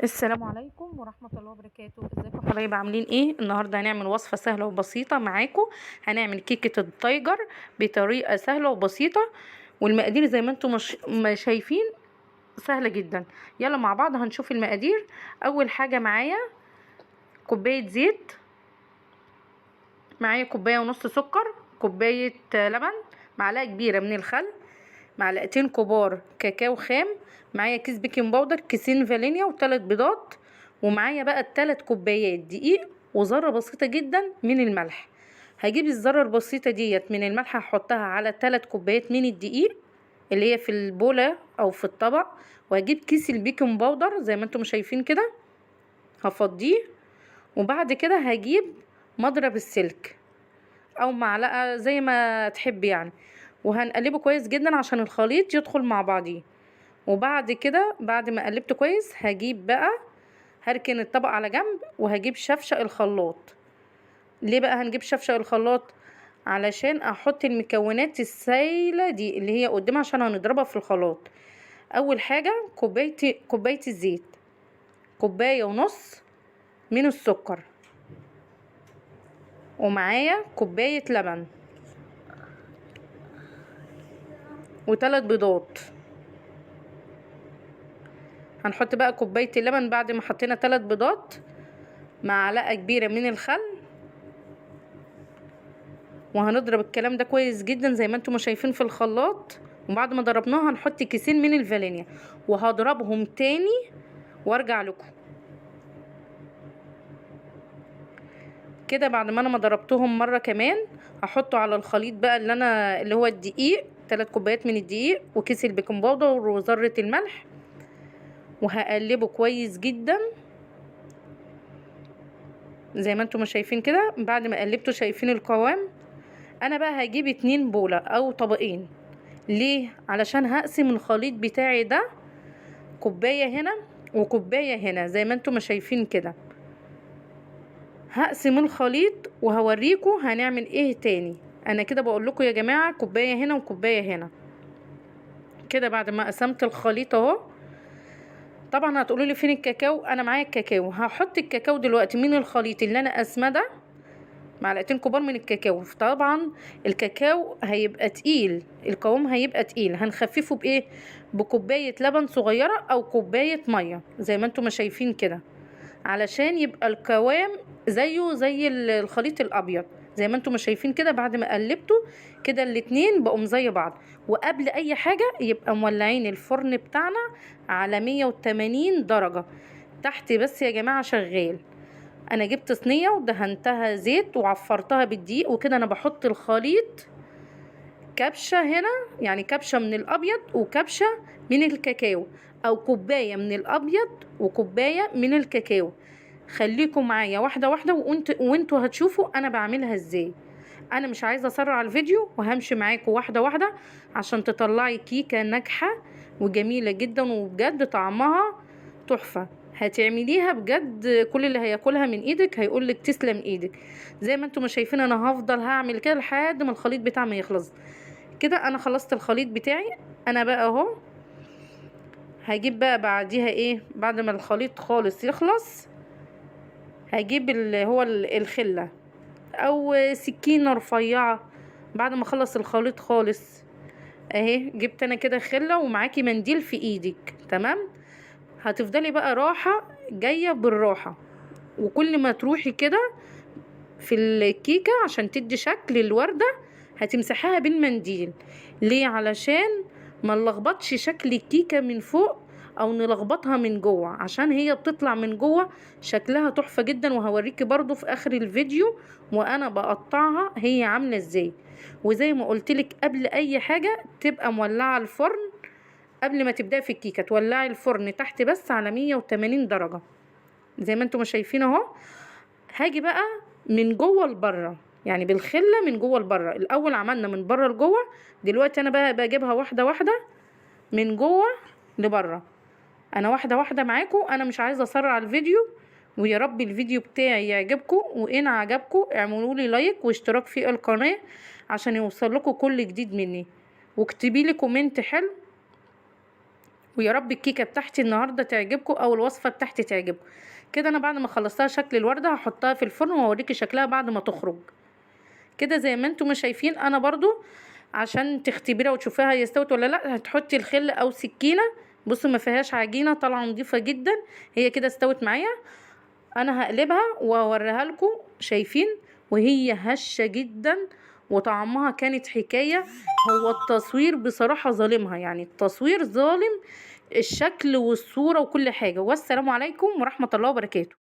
السلام عليكم ورحمة الله وبركاته. ازيكم حبايبي، عاملين ايه؟ النهارده هنعمل وصفة سهلة وبسيطة معاكم. هنعمل كيكة التايجر بطريقة سهلة وبسيطة، والمقادير زي ما انتم ما شايفين سهلة جدا. يلا مع بعض هنشوف المقادير. اول حاجة معايا كوباية زيت، معايا كوباية ونص سكر، كوباية لبن، معلقة كبيرة من الخل، معلقتين كبار كاكاو خام، معايا كيس بيكنج باودر، كيسين فانيليا، وثلاث بيضات، ومعايا بقى 3 كوبايات دقيق، وذره بسيطه جدا من الملح. هجيب الذره البسيطه ديت من الملح، هحطها على 3 كوبايات من الدقيق اللي هي في البوله او في الطبق، وهجيب كيس البيكنج باودر زي ما انتم شايفين كده هفضيه، وبعد كده هجيب مضرب السلك او معلقه زي ما تحب يعني، وهنقلبه كويس جدا عشان الخليط يدخل مع بعضيه. وبعد كده بعد ما قلبته كويس هجيب بقى هركن الطبق على جنب، وهجيب شفشق الخلاط. ليه بقى هنجيب شفشق الخلاط؟ علشان احط المكونات السايله دي اللي هي قدام عشان هنضربها في الخلاط. اول حاجه كوبايه الزيت، كوبايه ونص من السكر، ومعايا كوبايه لبن، وثلاث بيضات. هنحط بقى كوبايه اللبن بعد ما حطينا 3 بيضات، معلقه كبيره من الخل، وهنضرب الكلام ده كويس جدا زي ما انتم شايفين في الخلاط. وبعد ما ضربناها هنحط كيسين من الفانيليا، وهضربهم تاني وارجع لكم كده. بعد ما ضربتهم مره كمان هحطه على الخليط بقى اللي هو الدقيق، 3 كوبايات من الدقيق وكيس البيكنج باودر وذره الملح، وهقلبه كويس جدا زي ما انتم شايفين كده. بعد ما قلبته شايفين القوام. انا بقى هجيب 2 بوله او طبقين. ليه؟ علشان هقسم الخليط بتاعي ده كوباية هنا وكوباية هنا زي ما انتم شايفين كده. هقسم الخليط وهوريكم هنعمل ايه تاني. انا كده بقول لكم يا جماعة كوباية هنا وكوباية هنا كده. بعد ما قسمت الخليط اهو، طبعا هتقولوا لي فين الكاكاو؟ انا معايا الكاكاو. هحط الكاكاو دلوقتي من الخليط اللي انا قسمه ده، معلقتين كبار من الكاكاو. طبعا الكاكاو هيبقى تقيل، القوام هيبقى تقيل. هنخففه بايه؟ بكوباية لبن صغيرة او كوباية مية زي ما انتم ما شايفين كده، علشان يبقى القوام زيه زي الخليط الابيض زي ما انتم ما شايفين كده. بعد ما قلبته كده الاتنين بقوا زي بعض. وقبل اي حاجة يبقى مولعين الفرن بتاعنا على 180 درجة تحت بس يا جماعة شغال. انا جبت صينيه ودهنتها زيت وعفرتها بالدقيق وكده. انا بحط الخليط كبشه هنا، يعني كبشه من الابيض وكبشه من الكاكاو، او كوبايه من الابيض وكوبايه من الكاكاو. خليكم معايا واحده واحده وانتوا هتشوفوا انا بعملها ازاي. انا مش عايزه اسرع الفيديو وهمشي معاكم واحده واحده عشان تطلعي كيكه ناجحه وجميله جدا، وبجد طعمها تحفه. هتعمليها بجد كل اللي هياكلها من ايدك هيقولك تسلم ايدك. زي ما انتم شايفين انا هفضل هعمل كده لحد ما الخليط بتاعي ما يخلص. كده انا خلصت الخليط بتاعي. انا بقى اهو هجيب بقى بعديها ايه؟ بعد ما الخليط خالص يخلص هجيب اللي هو الخله او سكينه رفيعه. بعد ما اخلص الخليط خالص اهي جبت انا كده خله، ومعاكي منديل في ايدك، تمام. هتفضلي بقى راحه جايه بالراحه، وكل ما تروحي كده في الكيكه عشان تدي شكل الورده هتمسحيها بالمنديل. ليه؟ علشان ما نلخبطش شكل الكيكه من فوق او نلخبطها من جوه، عشان هي بتطلع من جوه شكلها تحفه جدا. وهوريكي برضو في اخر الفيديو وانا بقطعها هي عامله ازاي. وزي ما قلتلك قبل اي حاجه تبقى مولعه الفرن. قبل ما تبداي في الكيكه تولعي الفرن تحت بس على 180 درجه زي ما انتم شايفين اهو. هاجي بقى من جوه لبره، يعني بالخله من جوه لبره. الاول عملنا من بره لجوه، دلوقتي انا بقى بجيبها واحده واحده من جوه لبره. انا واحده واحده معاكم، انا مش عايزه اسرع الفيديو. ويا رب الفيديو بتاعي يعجبكم، وان عجبكم اعملوا لي لايك واشتراك في القناه عشان يوصل لكم كل جديد مني، واكتبي لي كومنت حلو ويا رب الكيكه بتاعتي النهارده تعجبكم او الوصفه بتاعتي تعجبكم. كده انا بعد ما خلصتها شكل الورده هحطها في الفرن واوريكي شكلها بعد ما تخرج. كده زي ما انتم شايفين. انا برضو عشان تختبريها وتشوفيها هي استوت ولا لا هتحطي الخل او سكينه. بصوا ما فيهاش عجينه، طالعه نضيفه جدا. هي كده استوت معايا. انا هقلبها واوريها لكم. شايفين وهي هشه جدا وطعمها كانت حكايه. هو التصوير بصراحه ظالمها، يعني التصوير ظالم الشكل والصوره وكل حاجه. والسلام عليكم ورحمه الله وبركاته.